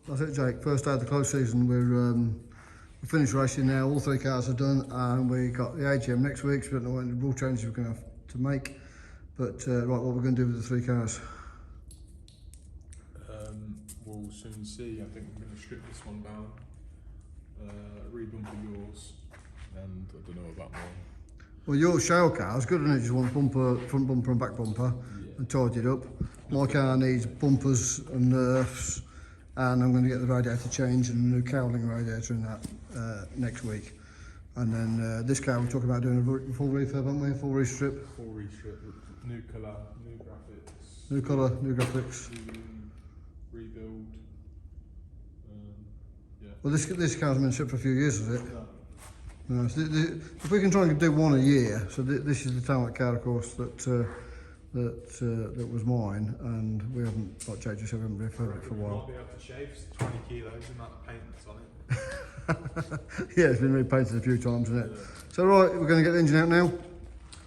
That's it, Jake. First day of the close season. We're finished racing now. All 3 cars are done, and we got the AGM next week. So we don't know what rule changes we're going to have to make. But right, what we're going to do with the 3 cars? We'll soon see. I think I'm going to strip this one down, rebumper yours, and I don't know about mine. Well, your shell car is good, isn't it? Just one bumper, front bumper and back bumper, and tidied up. My car needs bumpers and nerfs, and I'm going to get the radiator changed and a new cowling radiator in that next week. And then this car we're talking about doing a full refurb, aren't we? Full restrip. Full restrip, new colour, new graphics. New colour, new graphics. Rebuild. Yeah. Well, this car's been shipped for a few years, has it? No. So if we can try and do one a year, so this is the Talent car, of course, that was mine, and we haven't, like Jake just said, we haven't refurbed it for a while. Might be able to shave 20 kilos the amount of paint that's on it. Yeah, it's been repainted a few times, isn't it? Yeah. So right, we're going to get the engine out now?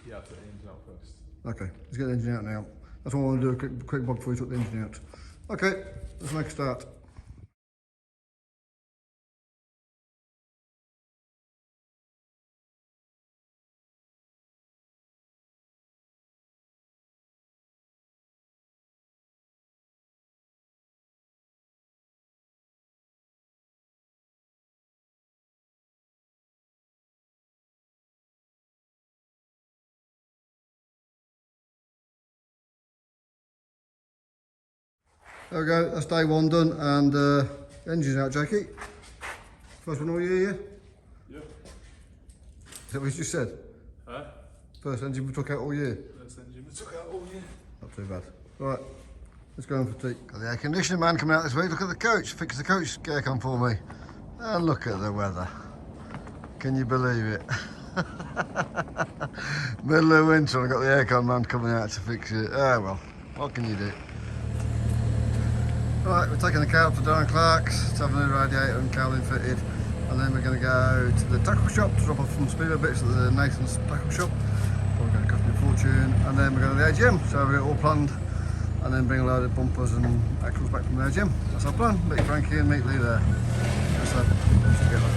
Yeah, I'll put the engine out first. Okay, let's get the engine out now. That's what I want to do, a quick vlog before we took the engine out. Okay, let's make a start. There we go, that's day 1 done, and engine's out, Jakey. First one all year, yeah? Yep. Is that what you just said? Huh? First engine we took out all year? First engine we took out all year. Not too bad. Right, let's go on for tea. Got the air conditioning man coming out this week. Look at the coach, fix the coach aircon for me. And look at the weather. Can you believe it? Middle of winter, I've got the aircon man coming out to fix it. Ah well, what can you do? Right, we're taking the car up to Darren Clark's to have a new radiator and cowling fitted, and then we're going to go to the tackle shop to drop off some speedo bits at the Nathan's tackle shop. Probably going to cost me a fortune, and then we're going to the AGM, so we've got it all planned, and then bring a load of bumpers and axles back from the AGM. That's our plan. Meet Frankie and meet Lee there. Let's have it together.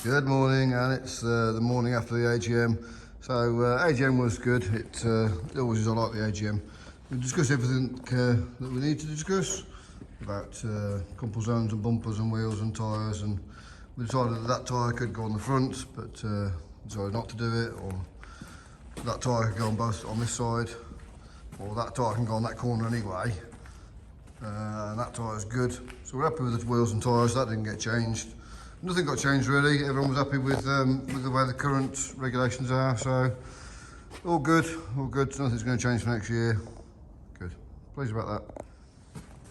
Good morning, and it's the morning after the AGM. So AGM was good. It always is. I like the AGM. We discussed everything that we need to discuss about crumple zones and bumpers and wheels and tyres, and we decided that tyre could go on the front, but decided not to do it, or that tyre could go on both on this side, or that tyre can go on that corner anyway. And that tyre is good. So we're happy with the wheels and tyres. That didn't get changed. Nothing got changed really. Everyone was happy with the way the current regulations are. So all good, all good. Nothing's going to change for next year. Good. Pleased about that.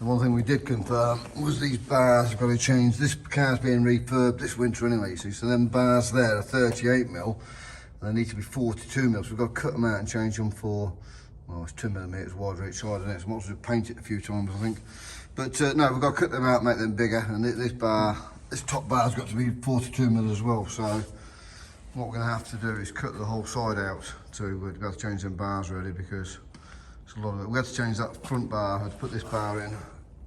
The one thing we did confirm was these bars have got to change. This car's being refurbed this winter anyway, you see. So them bars there are 38mm, and they need to be 42mm. So we've got to cut them out and change them for, well, it's 2mm wider each side, isn't it? So we might as well paint it a few times, I think. But no, we've got to cut them out, make them bigger, and this top bar's got to be 42mm as well. So what we're going to have to do is cut the whole side out to be able to change them bars really, because it's a lot of it. We had to change that front bar. I had to put this bar in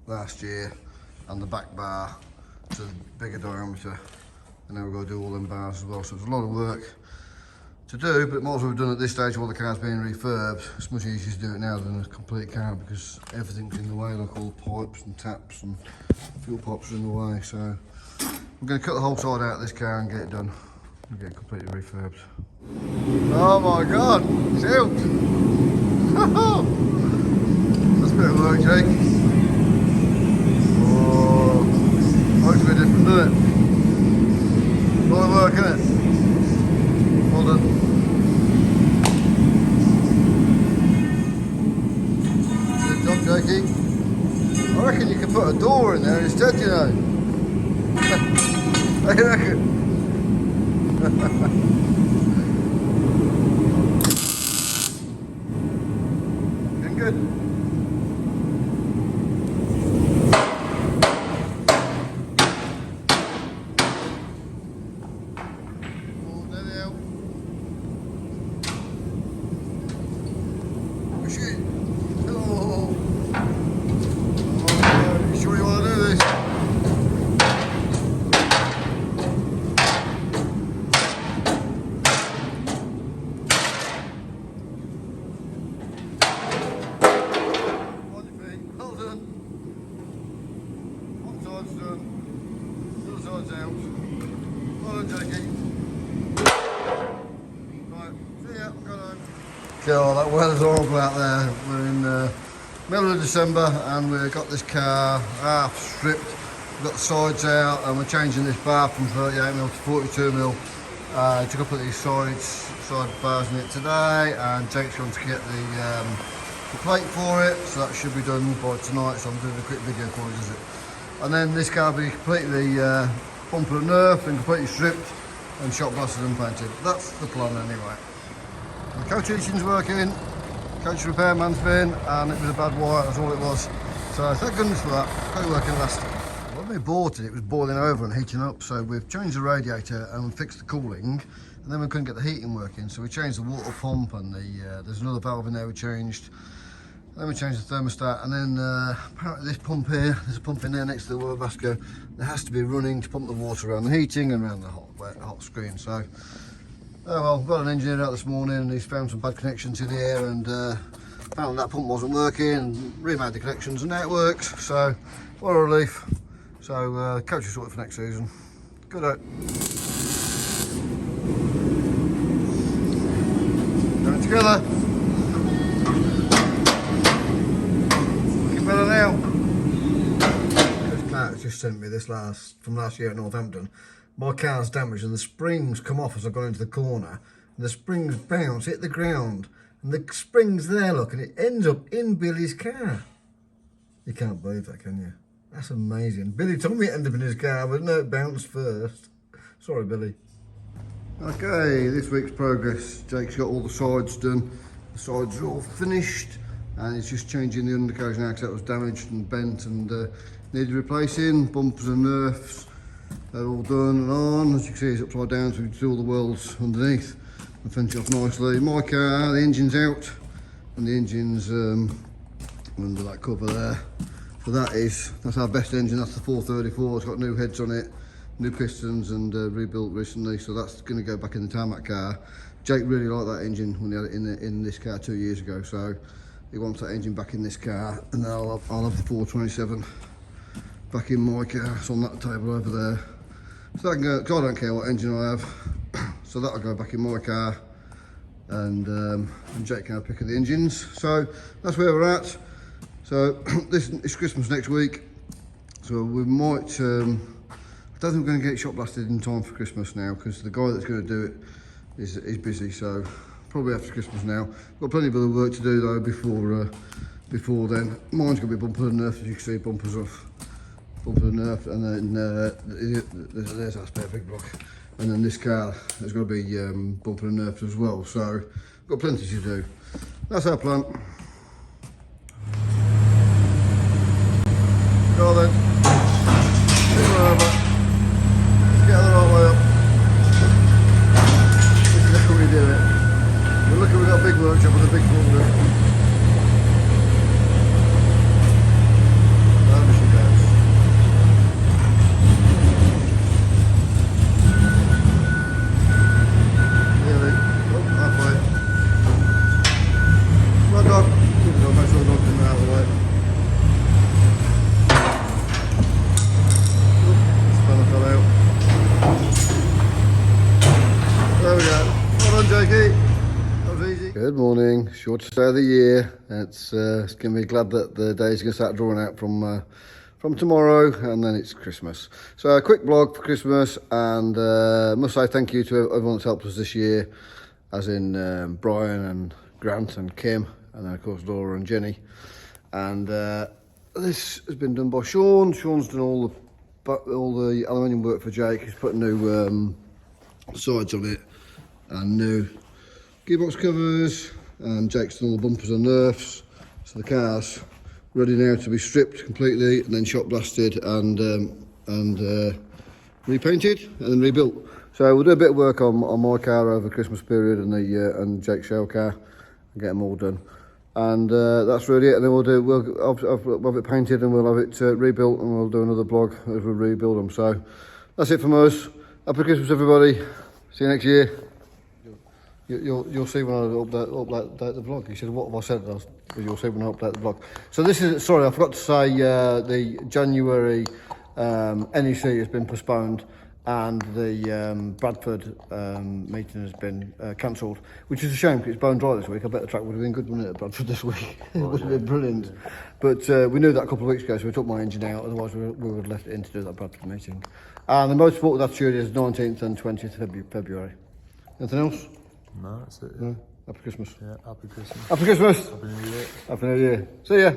last year, and the back bar to bigger diameter, and now we've got to do all them bars as well. So it's a lot of work to do, but more as we've done at this stage while the car's being refurbed. It's much easier to do it now than a complete car, because everything's in the way, like all the pipes and taps and fuel pipes are in the way. So we're going to cut the whole side out of this car and get it done and get it completely refurbed. Oh my god, tilt! That's a bit of work, Jake. Oh, looks a bit different, doesn't it? A lot of work, isn't it? Well done. Good job, Jakey. I reckon you could put a door in there instead, you know. I reckon. Been good. God, that weather's horrible out there. We're in middle of December and we've got this car half stripped. We've got the sides out and we're changing this bar from 38mm to 42mm. I took up at these side bars in it today, and Jake's going to get the plate for it, so that should be done by tonight, so I'm doing a quick video for it, is it? And then this car will be completely bumper and nerfed and completely stripped and shot blasted and painted. That's the plan anyway. The coach heating's working, coach repairman's been, and it was a bad wire, that's all it was. So thank goodness for that, got it working last time. When we bought it, it was boiling over and heating up, so we've changed the radiator and fixed the cooling, and then we couldn't get the heating working, so we changed the water pump, and there's another valve in there we changed. Then we changed the thermostat, and then apparently this pump here, there's a pump in there next to the water basket, that has to be running to pump the water around the heating and around the hot screen. So, oh well, we've got an engineer out this morning and he's found some bad connections in here, and found that pump wasn't working, and remade the connections, and now it works. So, what a relief. So, coach is sorted for next season. Good out. Got it together. Looking better now. This car just sent me this from last year at Northampton. My car's damaged and the springs come off as I've gone into the corner. And the springs bounce, hit the ground. And the spring's there, look, and it ends up in Billy's car. You can't believe that, can you? That's amazing. Billy told me it ended up in his car, but no, it bounced first. Sorry, Billy. Okay, this week's progress. Jake's got all the sides done. The sides are all finished, and he's just changing the undercarriage now because that was damaged and bent and needed replacing. Bumpers and nerfs, they're all done and on. As you can see, it's upside down, so we can see all the welds underneath and finish off nicely. My car, the engine's out, and the engine's under that cover there. So that's our best engine, that's the 434, it's got new heads on it, new pistons, and rebuilt recently, so that's going to go back in the tarmac car. Jake really liked that engine when he had it in this car 2 years ago, so he wants that engine back in this car, and then I'll have the 427 back in my car. It's on that table over there. So that can go, 'cause I don't care what engine I have, so that'll go back in my car, and Jake can have a pick of the engines. So that's where we're at. So it's Christmas next week, so we might, I don't think we're going to get it shot blasted in time for Christmas now, because the guy that's going to do it is busy, so probably after Christmas now. Got plenty of other work to do though before then. Mine's going to be bumper and nerf, as you can see, bumpers off, bumper and nerf, and then there's our spare big block. And then this car has got to be bumper and nerfed as well, so got plenty to do. That's our plan. Go on then. Move over. Let's get the right way up. This is how we do it. We're lucky we've got a big workshop with a big forklift. Over she goes. Nearly. Oh, halfway. Come on, dog. Make sure the dog can out of the way. There we go. Well done, Jakey. That was easy. Good morning. Shortest day of the year. It's going to be glad that the days are going to start drawing out from tomorrow, and then it's Christmas. So a quick vlog for Christmas, and must say thank you to everyone that's helped us this year, as in Brian and Grant and Kim, and then of course Laura and Jenny. And this has been done by Sean. Sean's done all the aluminium work for Jake. He's put new sides on it and new gearbox covers, and Jake's done all the bumpers and nerfs. So the car's ready now to be stripped completely and then shot blasted and repainted and then rebuilt. So we'll do a bit of work on my car over the Christmas period and Jake's shell car and get them all done. And that's really it. And then we'll have it painted and we'll have it rebuilt, and we'll do another vlog as we rebuild them. So that's it from us. Happy Christmas, everybody. See you next year. You'll see when I update the vlog. You said, what have I said? You'll see when I update the vlog. So this is, sorry, I forgot to say the January NEC has been postponed, and the Bradford meeting has been cancelled, which is a shame because it's bone dry this week. I bet the track would have been good, wouldn't it, at Bradford this week? It would have been brilliant. Yeah. But we knew that a couple of weeks ago, so we took my engine out, otherwise we would have left it in to do that Bradford meeting. And the motorsport with attitude is 19th and 20th February. Anything else? No, that's it. No? Happy Christmas. Yeah, happy Christmas. Happy Christmas. Happy New Year. Happy New Year. See ya.